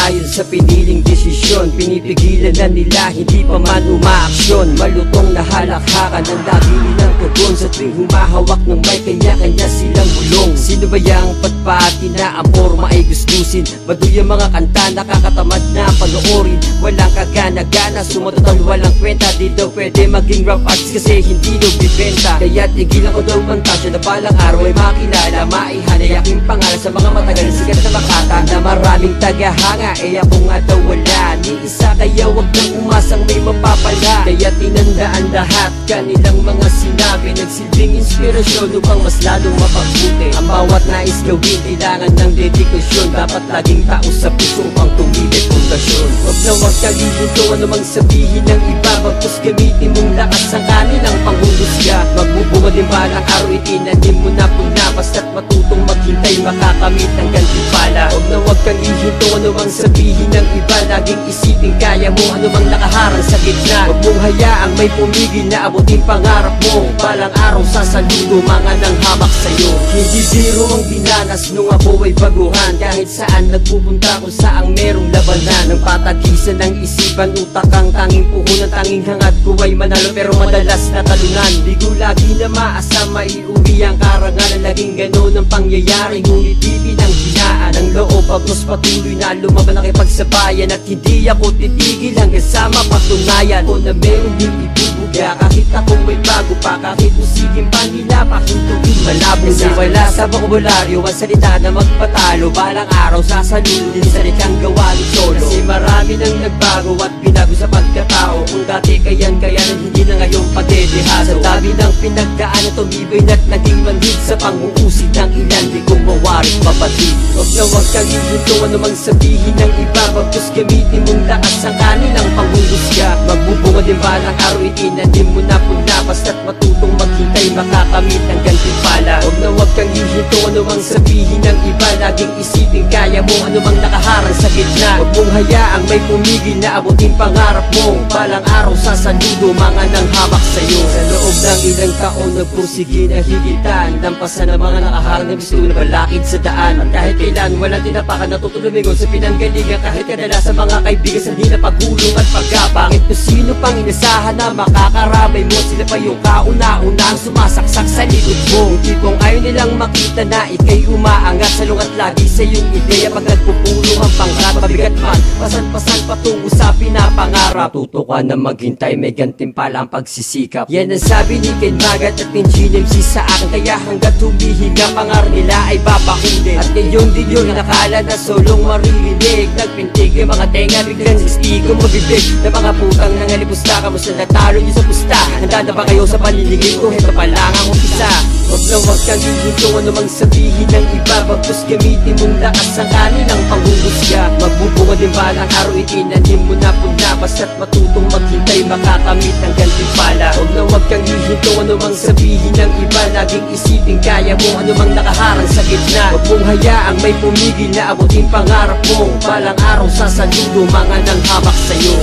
Ayon sa piniling desisyon, pinipigilan na nila, hindi pa man umaaksyon. Malutong na halakhakan ang lagi nilang tugon sa tuwing humahawak ng mic, kanya-kanya silang bulong. Sino ba yang patpati na ang forma ay gustusin? Baduy ang mga kanta, nakakatamad na panoorin. Walang kagana-gana, sumatotal walang kwenta. Di daw pwede maging rap artist kasi hindi daw bibenta. Kaya tigilan ko daw pantasya na balang araw ay makilala, maihanay aking pangalan sa mga matagal sikat na makata na maraming tagahanga. Eh ako nga daw wala ni isa, kaya wag nang umasang may mapapala. Kaya tinandaan lahat kanilang mga sinabi, nagsilbing inspirasyon upang mas lalong mapagbuti. Ang bawat nais gawin kailangan ng dedikasyon, dapat laging tao sa puso upang tumibay pundasyon. Wag na wag kalimuto ano mang sabihin ng iba, bagkus gamitin mong lakas ang kanilang panghusga. Magbubunga din balang araw, itinanim mo na puna, basta't matutong maghintay makakamit ng gantimpala. Wag na wag kang ihinto ano mang sabihin ng iba, laging isipin kaya mo ano mang nakaharang sa gitna. Wag mong hayaang may pumigil na abutin pangarap mo, balang araw sasaludo mga nang hamak sa'yo. Hindi biro ang dinanas nung ako ay baguhan, kahit saan nagpupunta kung saang merong labanan. Ang patagisan ng isipan, utak ang tanging puhunan, tanging hangad ko ay manalo pero madalas natalunan. Di ko lagi na maasa maiuwi ang karangalan, naging ganon ang pangyayari, ngunit di pinanghinaan ang loob. Agos patuloy na lumaban nakipagsabayan, at hindi ako titigil hanggang sa mapatunayan ko na meron din ibubuga. Kahit ako may bago pa, kahit usigin pa nila, pahintuin malabo na. Wala sa bokabularyo ang salita na magpatalo, balang araw sasaludo din sa likang gawa ni solo. Kasi marami nang nagbago at binago sa pagkatao, kung dati kayan-kayanan hindi na ngayon pagdedeha. Sa tabi ng pinagdaan at tumibay na't naging manhid sa panguusig ng ilan, di ko mawarit mabatid. Wag na wag kang ihinto ano mang sabihin ng iba, bagkus gamitin mong lakas ang kanilang panghusga. Magbubunga din balang araw, itinanim mo na puna, basta't matutong maghintay makakamit ng gantimpala. Wag na wag kang ihinto ano mang sabihin ng iba, laging isipin kaya mo ano mang nakaharang sa gitna. Wag mong hayaang may pumigil na abutin pangarap mo, balang araw sasaludo mga nang hamak sa'yo. Sa loob ng ilang taon nagpursige na higitan, lampasan ang mga nakaharang na gusto na balakid sa daan. At kahit kailan walang tinapakan, natutulumingon sa pinanggalingan, kahit kadalasan mga kaibigan sa di na paghulong at paggabang. Kahit kung sino pang inasahan na makakaramay mo, sila pa yung kauna-una ang sumasaksak sa likod mo. Yung tipong ayaw nilang makita na ikay umaangat, salungat lagi sa iyong ideya. Pag nagpupulong ang pangkat, mabigat man, pasan-pasan patungo sa pinapangarap. Tuto ka na maghintay, may gantimpala ang pagsisikap. Yan ang sabi ni Ken Magat at Ken GMC sa akin, kaya hanggat humihinga pangarap nila ay babakundin. At ngayon din yun nakala na solong maririnig, nagpintig yung mga tenga, biglang istigo mabibig na mga putang nangalipusta. Kamusta natalo nyo sa pusta? Handa na ba kayo sa paninigin ko? Heto pa lang ang umpisa. Wag na wag kang hihinto ano mang sabihin ng iba, bagkus gamitin mong lakas ang kanilang panghusga. Magbubunga din balang araw, itinanim mo na puna, basta't matutong maghintay makakamit ng gantimpala. Wag na wag kang hihinto ano mang sabihin ng iba, laging isipin kaya mo ano mang nakaharang sa gitna. Wag mong hayaang may pumigil na abutin pangarap mo, balang araw sasaludo mga nang hamak sa'yo.